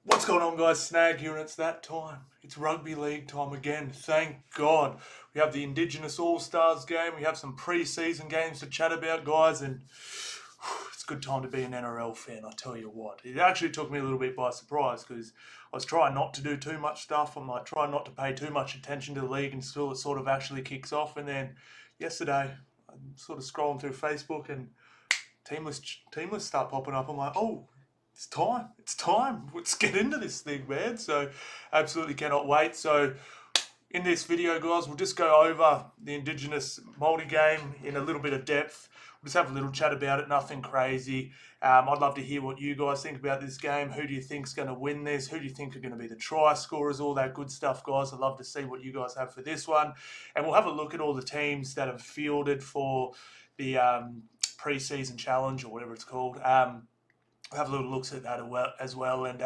What's going on, guys? Snag here, and it's that time. It's rugby league time again. Thank God. We have the Indigenous Allstars game. We have some pre-season games to chat about, guys, and it's a good time to be an NRL fan, I tell you what. It actually took me a little bit by surprise because I was trying not to do too much stuff. I'm like trying not to pay too much attention to the league until it sort of actually kicks off. And then yesterday, I'm sort of scrolling through Facebook and team lists start popping up. I'm like, oh, it's time. Let's get into this thing, man. So, absolutely cannot wait. So, in this video, guys, we'll just go over the Indigenous Māori game in a little bit of depth. We'll just have a little chat about it, nothing crazy. I'd love to hear what you guys think about this game. Who do you think's going to win this? Who do you think are going to be the try scorers? All that good stuff, guys. I'd love to see what you guys have for this one. And we'll have a look at all the teams that have fielded for the pre-season challenge or whatever it's called. Have a little looks at that as well, and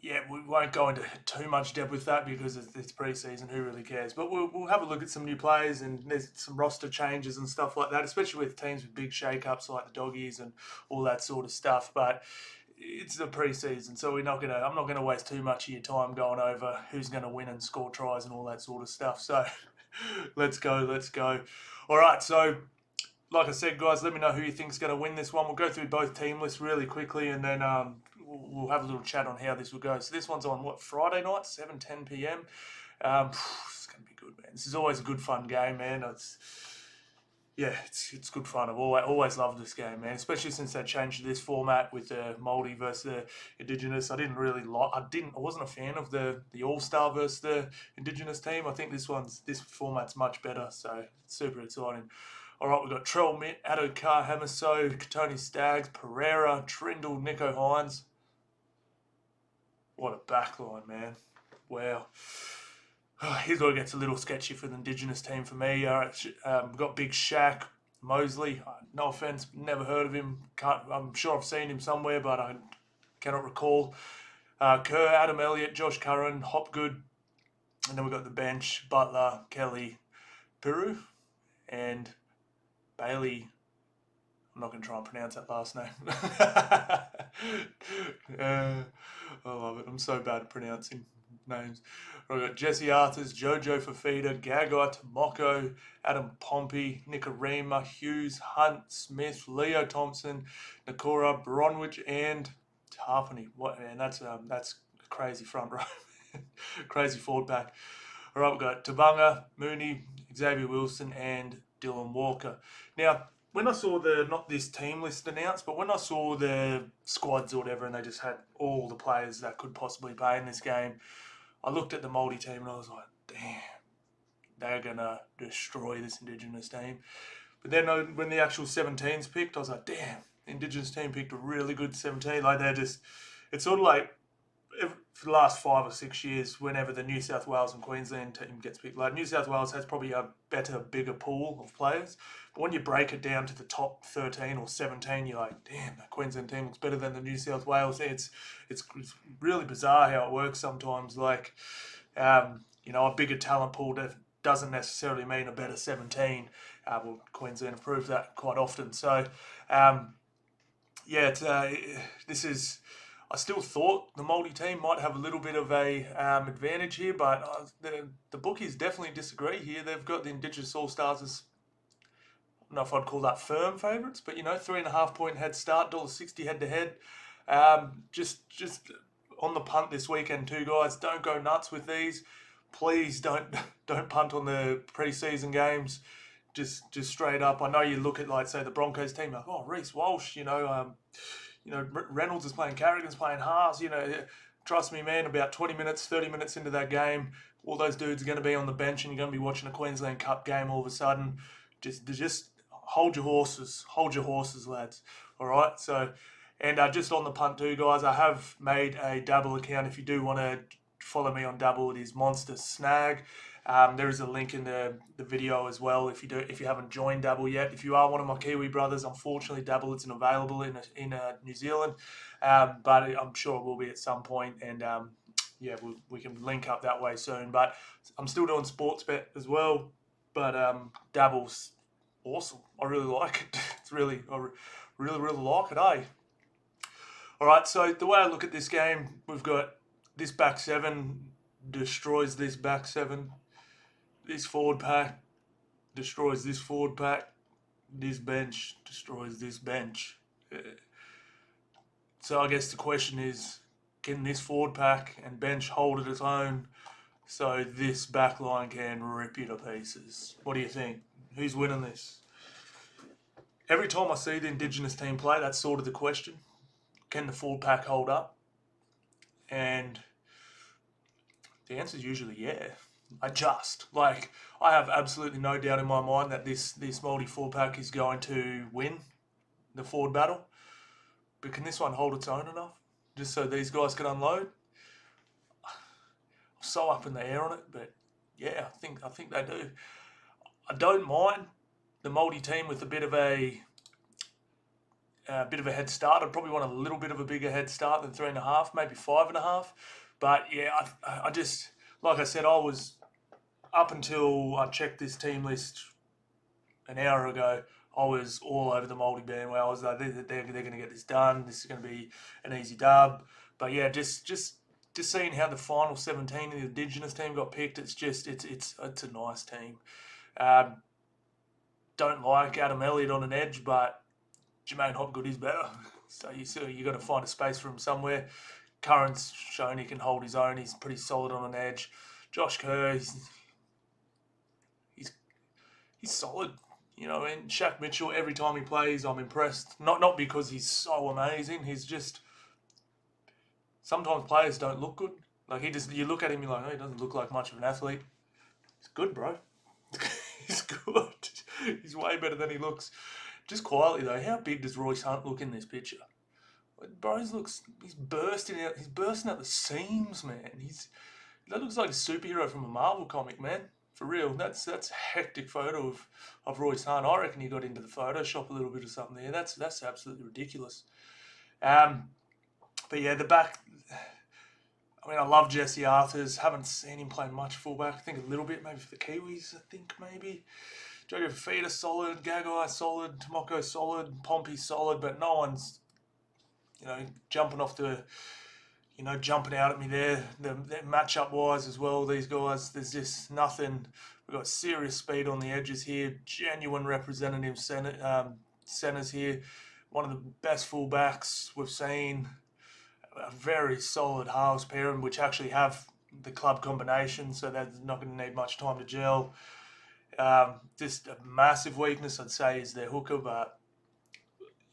yeah, we won't go into too much depth with that because it's pre-season. Who really cares? But we'll have a look at some new players, and there's some roster changes and stuff like that, especially with teams with big shake-ups like the Doggies and all that sort of stuff. But it's the pre-season, so I'm not gonna waste too much of your time going over who's gonna win and score tries and all that sort of stuff. So let's go. All right, so. Like I said, guys, let me know who you think's going to win this one. We'll go through both team lists really quickly, and then we'll have a little chat on how this will go. So this one's on, Friday night, 7:10 p.m. It's going to be good, man. This is always a good, fun game, man. It's good fun. I've always loved this game, man, especially since they changed this format with the Maori versus the Indigenous. I wasn't a fan of the All-Star versus the Indigenous team. I think this format's much better, so it's super exciting. All right, we've got Latrell Mitchell, Addo-Carr, Hamiso, Tony Staggs, Pereira, Trindle, Nico Hines. What a backline, man. Wow. Here's where it gets a little sketchy for the Indigenous team for me. We've got Big Shaq, Mosley. No offence, never heard of him. I'm sure I've seen him somewhere, but I cannot recall. Kerr, Adam Elliott, Josh Curran, Hopgood. And then we've got the bench, Butler, Kelly, Piru, and Bailey. I'm not going to try and pronounce that last name. I love it. I'm so bad at pronouncing names. We've got Jesse Arthurs, Jojo Fafita, Gagai, Tomoko, Adam Pompey, Nicarima, Hughes, Hunt, Smith, Leo Thompson, Nakora, Bronwich, and Harvey. What, man? That's a crazy front row. Crazy forward pack. All right, we've got Tabanga, Mooney, Xavier Wilson, and Dylan Walker. Now, when I saw not this team list announced, but when I saw the squads or whatever, and they just had all the players that could possibly play in this game, I looked at the Māori team and I was like, damn, they're going to destroy this Indigenous team. But then when the actual 17s picked, I was like, damn, the Indigenous team picked a really good 17. Like, it's sort of like, for the last 5 or 6 years, whenever the New South Wales and Queensland team gets picked, like New South Wales has probably a better, bigger pool of players. But when you break it down to the top 13 or 17, you're like, damn, the Queensland team looks better than the New South Wales. It's really bizarre how it works sometimes. Like, a bigger talent pool doesn't necessarily mean a better 17. Queensland have proved that quite often. So, this is. I still thought the Māori team might have a little bit of a advantage here, but the bookies definitely disagree here. They've got the Indigenous All-Stars as, I don't know if I'd call that firm favourites, but 3.5 point head start, $1.60 head to head. Just on the punt this weekend too, guys. Don't go nuts with these. Please don't punt on the pre-season games. Just straight up. I know you look at, like, say, the Broncos team, like, oh, Reece Walsh, Reynolds is playing, Carrigan's playing halves. Trust me, man, about 20 minutes, 30 minutes into that game, all those dudes are going to be on the bench and you're going to be watching a Queensland Cup game all of a sudden. Just hold your horses, lads. All right? So, and just on the punt too, guys, I have made a Dabble account. If you do want to follow me on Dabble, it is MonsterSnag. There is a link in the video as well if you haven't joined Dabble yet. If you are one of my Kiwi brothers, unfortunately Dabble isn't available in New Zealand, but I'm sure it will be at some point, and we can link up that way soon. But I'm still doing Sportsbet as well, but Dabble's awesome. I really like it. I really like it, eh? All right, so the way I look at this game, we've got this back seven destroys this back seven. This forward pack destroys this forward pack. This bench destroys this bench. So I guess the question is, can this forward pack and bench hold it its own so this back line can rip you to pieces? What do you think? Who's winning this? Every time I see the Indigenous team play, that's sort of the question. Can the forward pack hold up? And the answer is usually yeah. I have absolutely no doubt in my mind that this Māori forward pack is going to win the forward battle. But can this one hold its own enough? Just so these guys can unload? I'm so up in the air on it, but yeah, I think they do. I don't mind the Māori team with a bit of a head start. I'd probably want a little bit of a bigger head start than 3.5, maybe 5.5. But yeah, I just, like I said, I was, up until I checked this team list an hour ago, I was all over the Māori bandwagon. I was like, they're going to get this done. This is going to be an easy dub. But yeah, just seeing how the final 17 of the Indigenous team got picked, it's a nice team. Don't like Adam Elliott on an edge, but Jermaine Hopgood is better. So you got to find a space for him somewhere. Curran's shown he can hold his own. He's pretty solid on an edge. Josh Kerr, he's solid. You know, and Shaq Mitchell, every time he plays, I'm impressed. Not because he's so amazing. He's just, sometimes players don't look good. Like you look at him, you're like, oh, he doesn't look like much of an athlete. He's good, bro. He's good. He's way better than he looks. Just quietly though, how big does Royce Hunt look in this picture? Bro, he's bursting out the seams, man. That looks like a superhero from a Marvel comic, man. For real. That's a hectic photo of Royce Hunt. I reckon he got into the Photoshop a little bit or something there. That's absolutely ridiculous. But yeah, the back, I mean, I love Jesse Arthurs. Haven't seen him play much fullback. I think a little bit, maybe for the Kiwis, I think, maybe. Jogo Fafita solid, Gagai solid, Tomoko solid, Pompey solid, but no one's, jumping out at me there. The matchup wise as well, these guys, there's just nothing. We've got serious speed on the edges here, genuine representative centers here. One of the best fullbacks we've seen. A very solid halves pairing, which actually have the club combination, so that's not going to need much time to gel. Just a massive weakness, I'd say, is their hooker, but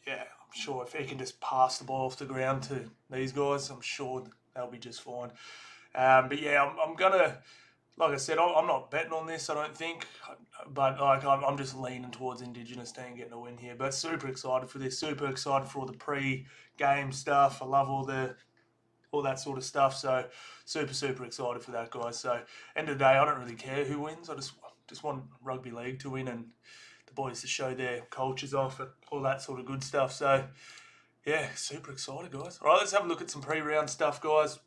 yeah, I'm sure if he can just pass the ball off the ground to these guys, I'm sure they'll be just fine. But yeah, I'm gonna, like I said, I'm not betting on this, I don't think, but I'm just leaning towards Indigenous team getting a win here. But super excited for this, super excited for all the pre-game stuff. I love all that sort of stuff, so super excited for that, guys. So end of the day, I don't really care who wins. I just want rugby league to win and the boys to show their cultures off and all that sort of good stuff. So yeah, super excited, guys. All right, let's have a look at some pre-round stuff, guys.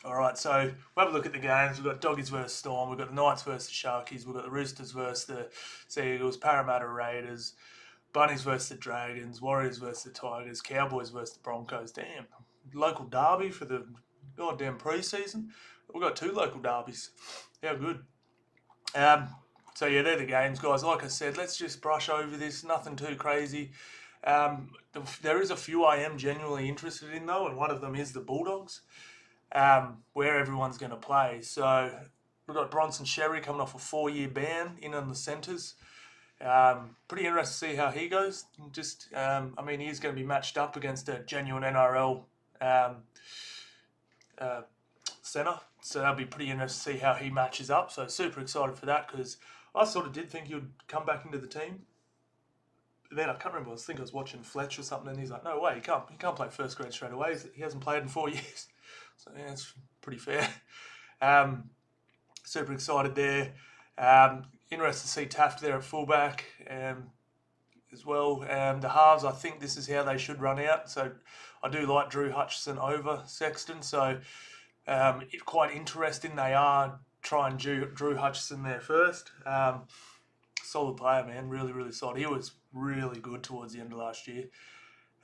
All right, so we'll have a look at the games. We've got Doggies versus Storm. We've got the Knights versus the Sharkies. We've got the Roosters versus the Sea Eagles, Parramatta Raiders, Bunnies versus the Dragons, Warriors versus the Tigers, Cowboys versus the Broncos. Damn, local derby for the goddamn pre-season. We've got 2 local derbies. How good. So yeah, they're the games, guys. Like I said, let's just brush over this. Nothing too crazy. There is a few I am genuinely interested in, though, and one of them is the Bulldogs. Where everyone's going to play. So we've got Bronson Sherry coming off a 4-year ban in on the centres. Pretty interested to see how he goes. Just, he's going to be matched up against a genuine NRL centre. So that'll be pretty interesting to see how he matches up. So super excited for that, because I sort of did think he would come back into the team. But then I can't remember, I think I was watching Fletch or something, and he's like, no way, he can't play first grade straight away. He hasn't played in 4 years. So yeah, it's pretty fair. Super excited there. Interested to see Taft there at fullback as well. The halves, I think this is how they should run out. So I do like Drew Hutchison over Sexton. So it's quite interesting. They are trying Drew Hutchison there first. Solid player, man. Really solid. He was really good towards the end of last year.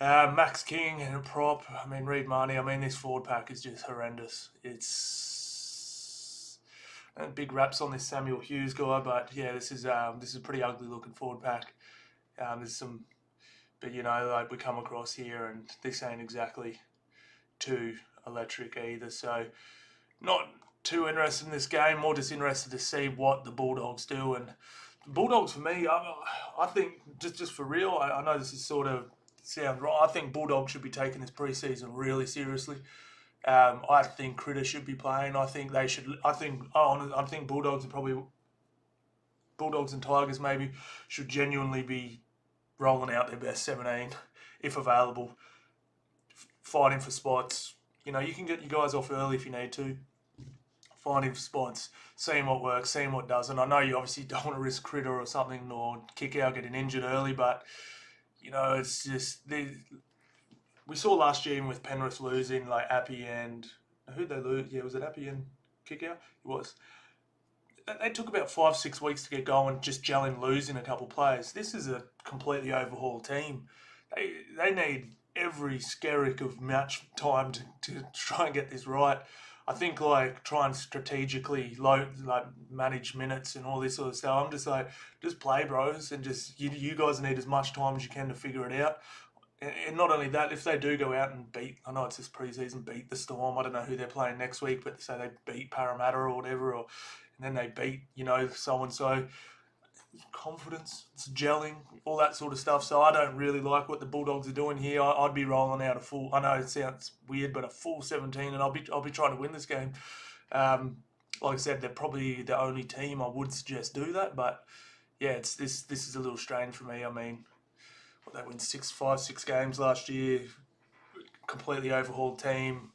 Max King and a prop. I mean, Reid Marnie. I mean, this forward pack is just horrendous. It's big raps on this Samuel Hughes guy, but yeah, this is a pretty ugly looking forward pack. There's some, but like we come across here, and this ain't exactly too electric either. So not too interested in this game. More just interested to see what the Bulldogs do. And the Bulldogs for me, I think just for real. I know this is sort of sounds wrong. I think Bulldogs should be taking this preseason really seriously. I think Critter should be playing. I think they should. I think Bulldogs are probably Bulldogs and Tigers maybe should genuinely be rolling out their best 17 if available, fighting for spots. You can get your guys off early if you need to. Finding for spots, seeing what works, seeing what doesn't. I know you obviously don't want to risk Critter or something or kick out getting injured early, but it's just we saw last year even with Penrith losing like Appy and who'd they lose? Yeah, was it Appy and kick out? It was. They took about 5-6 weeks to get going, just gelling, losing a couple players. This is a completely overhauled team. They need every skerrick of match time to try and get this right. I think like try and strategically manage minutes and all this sort of stuff. I'm just like, just play, bros, and just you guys need as much time as you can to figure it out. And not only that, if they do go out and I know it's this preseason, beat the Storm. I don't know who they're playing next week, but say they beat Parramatta or whatever, and then they beat so and so. Confidence, it's gelling, all that sort of stuff. So I don't really like what the Bulldogs are doing here. I'd be rolling out a full. I know it sounds weird, but a full 17, and I'll be trying to win this game. Like I said, they're probably the only team I would suggest do that. But yeah, this is a little strange for me. I mean, they win 6 games last year, completely overhauled team.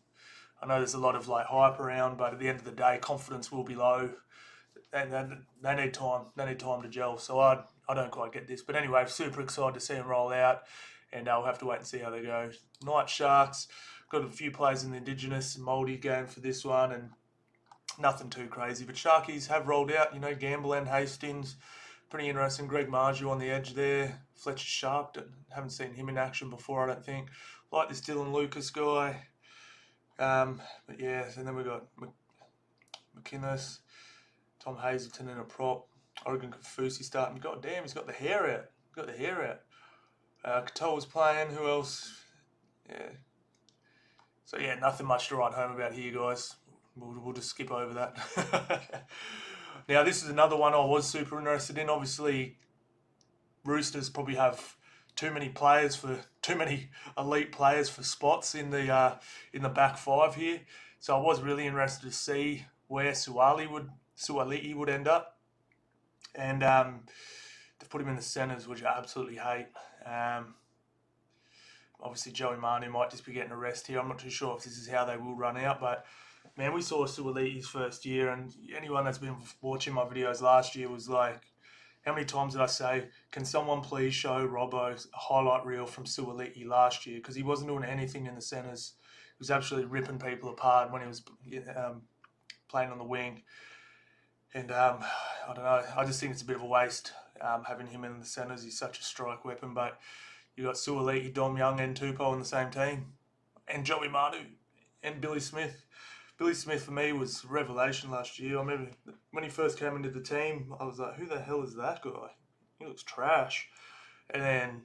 I know there's a lot of hype around, but at the end of the day, confidence will be low. And they need time. They need time to gel. So I don't quite get this. But anyway, super excited to see them roll out. And I'll have to wait and see how they go. Night Sharks. Got a few players in the Indigenous and Māori game for this one. And nothing too crazy. But Sharkies have rolled out. Gamble and Hastings. Pretty interesting. Greg Marju on the edge there. Fletcher Sharp. Haven't seen him in action before, I don't think. Like this Dylan Lucas guy. But yeah, and then we got McInnes. Tom Hazelton in a prop. Oregon Kafusi starting. God damn, he's got the hair out. Katoa's playing. Who else? Yeah. So yeah, nothing much to write home about here, guys. We'll just skip over that. Now, this is another one I was super interested in. Obviously, Roosters probably have too many elite players for spots in the back five here. So I was really interested to see where Suaalii would end up, and they've put him in the centres, which I absolutely hate. Obviously, Joey Manu might just be getting a rest here. I'm not too sure if this is how they will run out, but man, we saw Suaalii's first year, and anyone that's been watching my videos last year was like, how many times did I say, can someone please show Robbo a highlight reel from Suaalii last year? Because he wasn't doing anything in the centres. He was absolutely ripping people apart when he was playing on the wing. And I don't know, I just think it's a bit of a waste having him in the centres. He's such a strike weapon. But you got Suaalii, Dom Young and Tupou in the same team. And Joey Manu and Billy Smith. Billy Smith for me was a revelation last year. I remember when he first came into the team, I was like, who the hell is that guy? He looks trash. And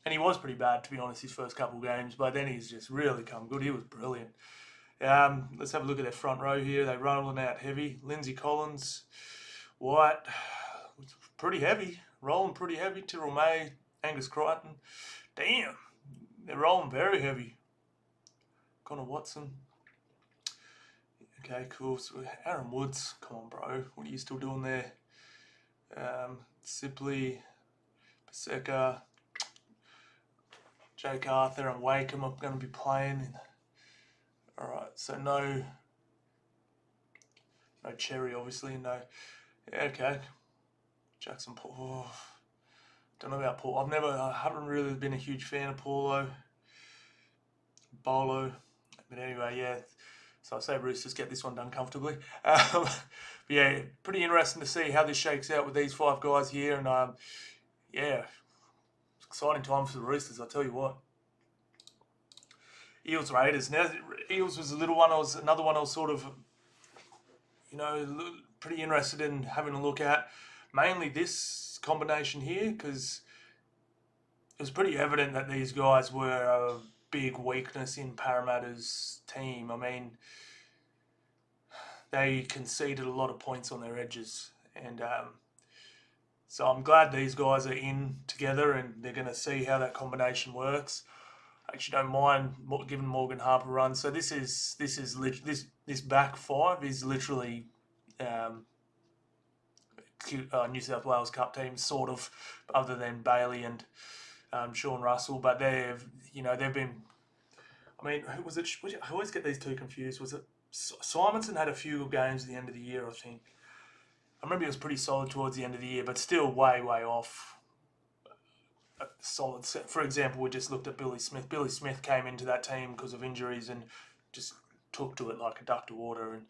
he was pretty bad, to be honest, his first couple of games. But then he's just really come good. He was brilliant. Let's have a look at their front row here. They're rolling out heavy. Lindsay Collins, White, pretty heavy. Rolling pretty heavy. Tyrrell May, Angus Crichton. Damn, they're rolling very heavy. Connor Watson. Okay, cool. So Aaron Woods, come on, bro. What are you still doing there? Sipley, Paseka, Jake Arthur and Wakeham are going to be playing. All right, so no Cherry, obviously, no. Yeah, okay. Jackson Paul. Oh, don't know about Paul. I haven't really been a huge fan of Paulo. Bolo. But anyway, yeah. So I say Roosters get this one done comfortably. But yeah, pretty interesting to see how this shakes out with these 5 guys here. And yeah, exciting time for the Roosters, I tell you what. Eels Raiders. Now, Eels was another one I was sort of, pretty interested in having a look at. Mainly this combination here, because it was pretty evident that these guys were a big weakness in Parramatta's team. I mean, they conceded a lot of points on their edges, and so I'm glad these guys are in together and they're going to see how that combination works. I actually don't mind giving Morgan Harper a run. So this back five is literally New South Wales Cup team, sort of, other than Bailey and Sean Russell. But they've been. I mean, who was it? I always get these two confused. Was it Simonson had a few good games at the end of the year? I think. I remember he was pretty solid towards the end of the year, but still way off a solid set. For example, we just looked at Billy Smith. Billy Smith came into that team because of injuries and just took to it like a duck to water. And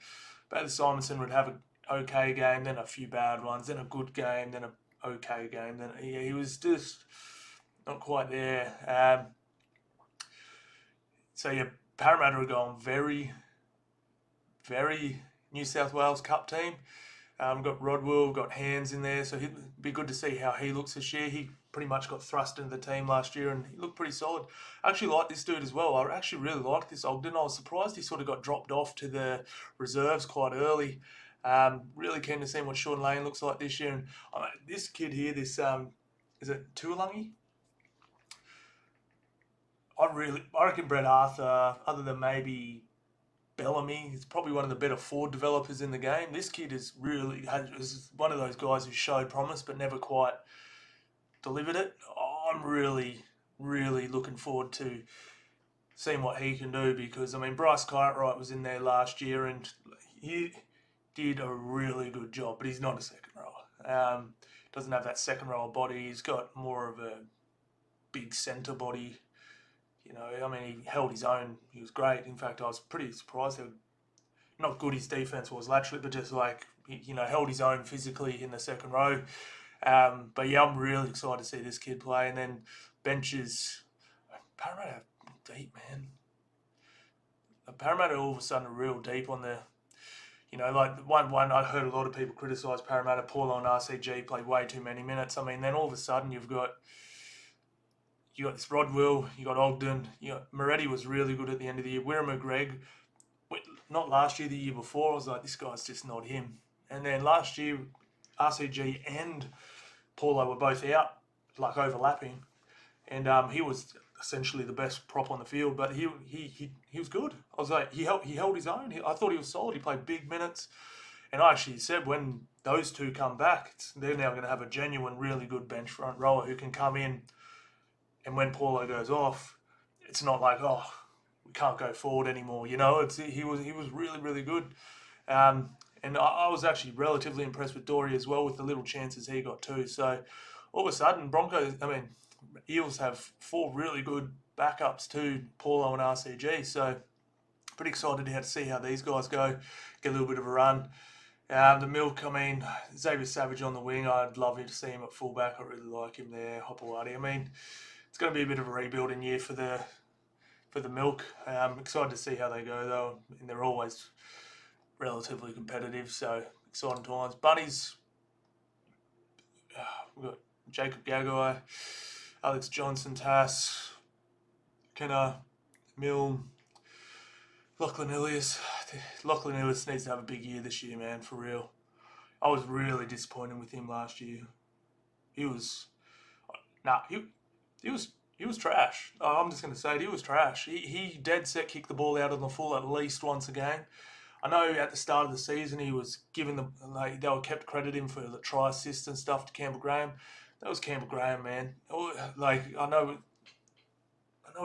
Bailey Simonson would have an okay game, then a few bad ones, then a good game, then an okay game. Then he was just not quite there. So yeah, Parramatta are going very, very New South Wales Cup team. Got Rodwell, got Hands in there, so it'd be good to see how he looks this year. He pretty much got thrust into the team last year and he looked pretty solid. I actually like this dude as well. I actually really like this Ogden. I was surprised he sort of got dropped off to the reserves quite early. Really keen to see what Sean Lane looks like this year. And this kid here, is it Tuolangi? I reckon Brett Arthur, other than maybe Bellamy, he's probably one of the better forward developers in the game. This kid is one of those guys who showed promise but never quite delivered it. I'm really, really looking forward to seeing what he can do, because, I mean, Bryce Cartwright was in there last year and he did a really good job, but he's not a second rower. Doesn't have that second rower body. He's got more of a big centre body. I mean, he held his own. He was great. In fact, I was pretty surprised how not good his defence was laterally, but just like, held his own physically in the second row. But yeah, I'm really excited to see this kid play. And then benches, Parramatta deep, man. Parramatta all of a sudden are real deep on the, like one I heard a lot of people criticise Parramatta. Paulo and RCG play way too many minutes. I mean, then all of a sudden you got this Rodwell, you got Ogden, Moretti was really good at the end of the year. Wirra McGregor, not last year, the year before, I was like, this guy's just not him. And then last year, RCG and Paulo were both out, like overlapping, and he was essentially the best prop on the field. But he was good. I was like, he held his own. I thought he was solid. He played big minutes, and I actually said when those two come back, they're now going to have a genuine, really good bench front rower who can come in. And when Paulo goes off, it's not like, we can't go forward anymore. He was really, really good. And I was actually relatively impressed with Dory as well, with the little chances he got too. So all of a sudden, Eels have 4 really good backups to Paulo and RCG. So pretty excited to see how these guys go, get a little bit of a run. The Milk, I mean, Xavier Savage on the wing, I'd love to see him at fullback. I really like him there. Hopewadi, I mean, it's going to be a bit of a rebuilding year for the Milk. I'm excited to see how they go though, and they're always relatively competitive, so exciting times. Bunnies, we've got Jacob Gagai, Alex Johnson, Tass, Kenner, Milne, Lachlan Ilias. Lachlan Ilias needs to have a big year this year, man, for real. I was really disappointed with him last year. He was trash. I'm just going to say it, he was trash. He dead set kicked the ball out on the full at least once a game. I know at the start of the season he was given they were kept credit him for the try assist and stuff to Campbell Graham. That was Campbell Graham, man. I know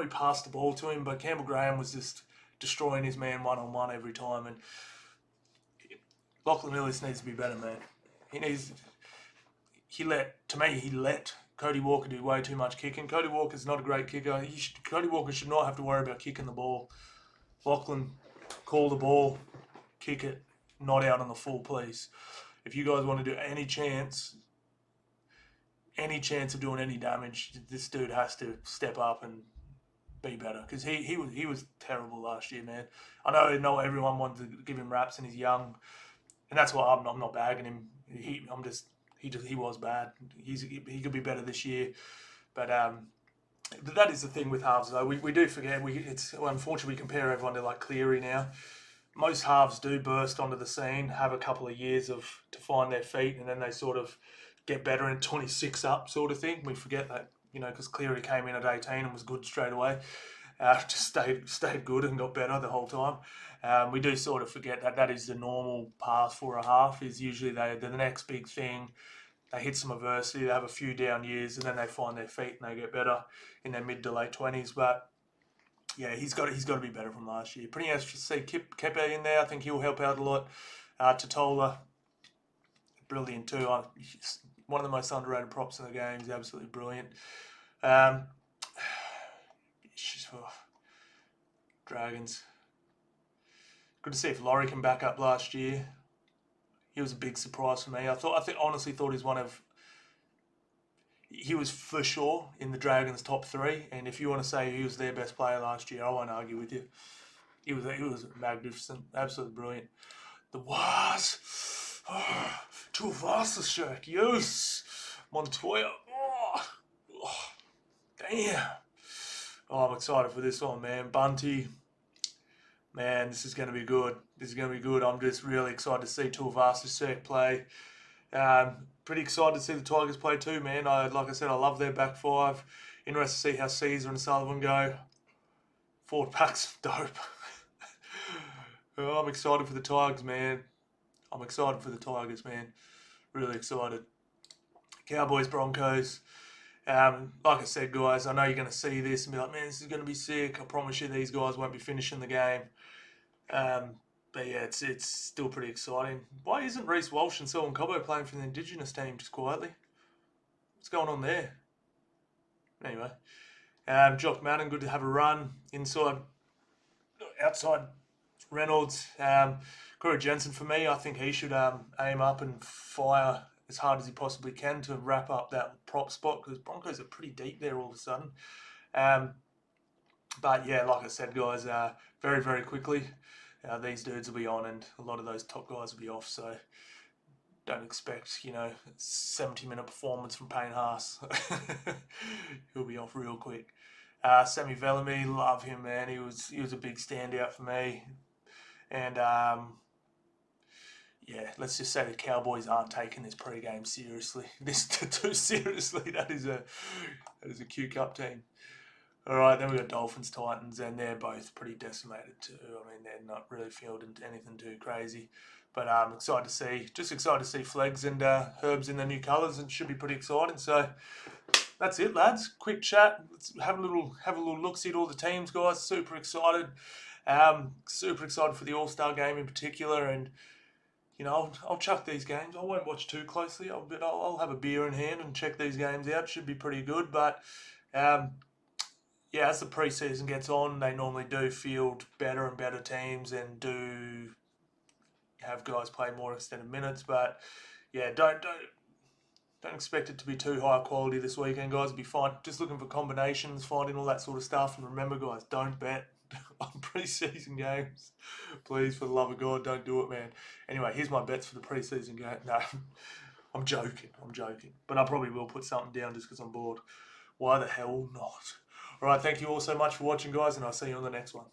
he passed the ball to him, but Campbell Graham was just destroying his man one-on-one every time. And Lachlan Ilias needs to be better, man. He let Cody Walker do way too much kicking. Cody Walker's not a great kicker. Cody Walker should not have to worry about kicking the ball. Lachlan, call the ball, kick it, not out on the full, please. If you guys want to do any chance of doing any damage, this dude has to step up and be better, because he was terrible last year, man. I know not everyone wanted to give him raps and he's young, and that's why I'm not bagging him. He was bad. He could be better this year, but that is the thing with halves though. We do forget. Unfortunately we compare everyone to like Cleary now. Most halves do burst onto the scene, have a couple of years to find their feet, and then they sort of get better in 26 up sort of thing. We forget that, because Cleary came in at 18 and was good straight away. Just stayed good and got better the whole time. We do sort of forget that is the normal path for a half. Is usually the next big thing. They hit some adversity, they have a few down years, and then they find their feet and they get better in their mid to late 20s. But yeah, he's got to be better from last year. Pretty nice to see Kepe in there. I think he'll help out a lot. Totola, brilliant too. He's one of the most underrated props in the game. He's absolutely brilliant. Dragons. Good to see if Laurie can back up last year. He was a big surprise for me. Honestly thought he was for sure in the Dragons' top 3. And if you want to say he was their best player last year, I won't argue with you. He was magnificent, absolutely brilliant. The Waz, Tuivasa-Sheck, yes, Montoya. Damn. I'm excited for this one, man. Bunty. Man, this is going to be good. I'm just really excited to see Tuivasa-Sheck play. Pretty excited to see the Tigers play too, man. Like I said, I love their back 5. Interested to see how Caesar and Sullivan go. Forward pack's dope. I'm excited for the Tigers, man. Really excited. Cowboys, Broncos. Like I said, guys, I know you're going to see this and be like, man, this is going to be sick. I promise you these guys won't be finishing the game. But yeah, it's still pretty exciting. Why isn't Reece Walsh and Selwyn Cobbo playing for the Indigenous team just quietly? What's going on there? Anyway, Jock Madden, good to have a run. Outside Reynolds. Corey Jensen for me, I think he should aim up and fire as hard as he possibly can to wrap up that prop spot, because Broncos are pretty deep there all of a sudden. But yeah, like I said, guys, very, very quickly, these dudes will be on and a lot of those top guys will be off. So don't expect, 70-minute performance from Payne Haas. He'll be off real quick. Sammy Bellamy, love him, man. He was a big standout for me. And yeah, let's just say the Cowboys aren't taking this pre-game seriously. Too seriously. That is a Q Cup team. All right, then we've got Dolphins, Titans, and they're both pretty decimated too. I mean, they're not really fielding anything too crazy. But I'm excited to see Flegs and Herbs in their new colours, and should be pretty exciting. So that's it, lads. Quick chat. Let's have a little look-see at all the teams, guys. Super excited. Super excited for the All-Star game in particular, and I'll chuck these games. I won't watch too closely. I'll have a beer in hand and check these games out. Should be pretty good. But yeah, as the preseason gets on, they normally do field better and better teams and do have guys play more extended minutes. But yeah, don't expect it to be too high quality this weekend, guys. It'll be fine. Just looking for combinations, finding all that sort of stuff. And remember, guys, don't bet on preseason games. Please, for the love of God, don't do it, man. Anyway, here's my bets for the preseason game. No, I'm joking. But I probably will put something down just because I'm bored. Why the hell not? All right, thank you all so much for watching, guys, and I'll see you on the next one.